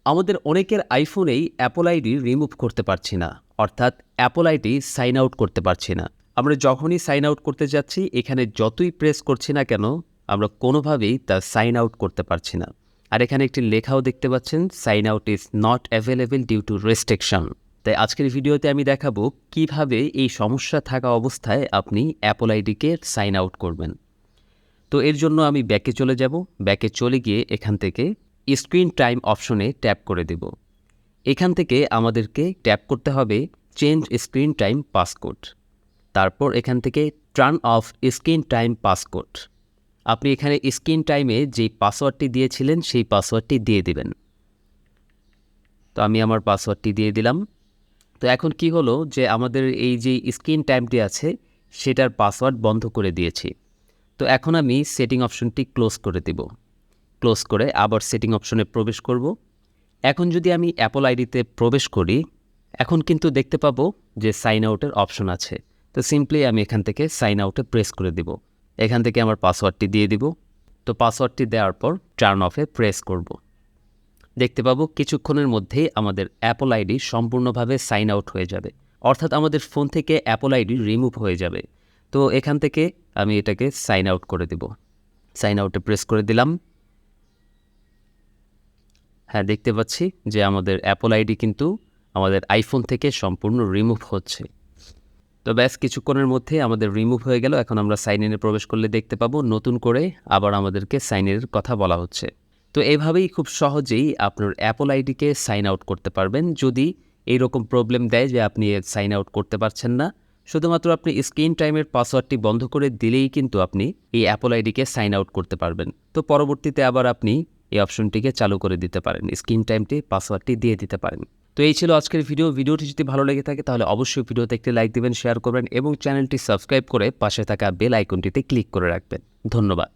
আমাদের অনেকের আইফোনেই Apple ID remove করতে পারছি না, অর্থাৎ অ্যাপল আইডি সাইন আউট করতে পারছি না। আমরা যখনই সাইন আউট করতে যাচ্ছি, এখানে যতই প্রেস করছি না কেন আমরা কোনোভাবেই তা সাইন আউট করতে পারছি না। আর এখানে একটি লেখাও দেখতে পাচ্ছেন, sign out is not available due to restriction. তাই আজকের ভিডিওতে আমি দেখাবো কিভাবে এই সমস্যা থাকা অবস্থায় আপনি অ্যাপল আইডিকে সাইন আউট করবেন। তো এর জন্য আমি ব্যাকে চলে যাব। ব্যাকে চলে গিয়ে এখান থেকে স্ক্রিন টাইম অপশনে ট্যাপ করে দেব। এখান থেকে আমাদেরকে ট্যাপ করতে হবে চেঞ্জ স্ক্রিন টাইম পাসকোড। তারপর এখান থেকে turn off screen time passcode. আপনি এখানে স্ক্রিন টাইমে যেই পাসওয়ার্ডটি দিয়েছিলেন সেই পাসওয়ার্ডটি দিয়ে দিবেন। তো আমি আমার পাসওয়ার্ডটি দিয়ে দিলাম। তো এখন কি হলো যে আমাদের এই যে স্ক্রিন টাইমটি আছে সেটার পাসওয়ার্ড বন্ধ করে দিয়েছি। তো এখন আমি সেটিং অপশনটি ক্লোজ করে দেব। ক্লোজ করে আবার সেটিং অপশনে প্রবেশ করব। এখন যদি আমি অ্যাপল আইডিতে প্রবেশ করি, এখন কিন্তু দেখতে পাবো যে সাইন আউটের অপশন আছে। তো সিম্পলি আমি এখান থেকে সাইন আউটে প্রেস করে দিব। এখান থেকে আমার পাসওয়ার্ডটি দিয়ে দিব। তো পাসওয়ার্ডটি দেওয়ার পর টার্ন অফে প্রেস করব। দেখতে পাবো কিছুক্ষণের মধ্যেই আমাদের অ্যাপল আইডি সম্পূর্ণভাবে সাইন আউট হয়ে যাবে, অর্থাৎ আমাদের ফোন থেকে অ্যাপল আইডি রিমুভ হয়ে যাবে। তো এখান থেকে আমি এটাকে সাইন আউট করে দেব। সাইন আউটে প্রেস করে দিলাম। হ্যাঁ, দেখতে পাচ্ছি যে আমাদের অ্যাপল আইডি কিন্তু আমাদের আইফোন থেকে সম্পূর্ণ রিমুভ হচ্ছে। তো ব্যাস কিছুক্ষণের মধ্যে আমাদের রিমুভ হয়ে গেল। এখন আমরা সাইন ইনে প্রবেশ করলে দেখতে পাবো নতুন করে আবার আমাদেরকে সাইন ইনের কথা বলা হচ্ছে। তো এভাবেই খুব সহজেই আপনার অ্যাপল আইডিকে সাইন আউট করতে পারবেন। যদি এইরকম প্রবলেম দেয় যে আপনি সাইন আউট করতে পারছেন না, শুধুমাত্র আপনি স্ক্রিন টাইমের পাসওয়ার্ডটি বন্ধ করে দিলেই কিন্তু আপনি এই অ্যাপল আইডিকে সাইন আউট করতে পারবেন। তো পরবর্তীতে আবার আপনি এই অপশনটিকে চালু করে দিতে পারেন, স্ক্রিন টাইমটি পাসওয়ার্ডটি দিয়ে দিতে পারেন। তো এই ছিল আজকের ভিডিওটি যদি ভালো লেগে থাকে তাহলে অবশ্যই ভিডিওতে একটি লাইক দিবেন, শেয়ার করবেন এবং চ্যানেলটি সাবস্ক্রাইব করে পাশে থাকা বেল আইকনটিতে ক্লিক করে রাখবেন। ধন্যবাদ।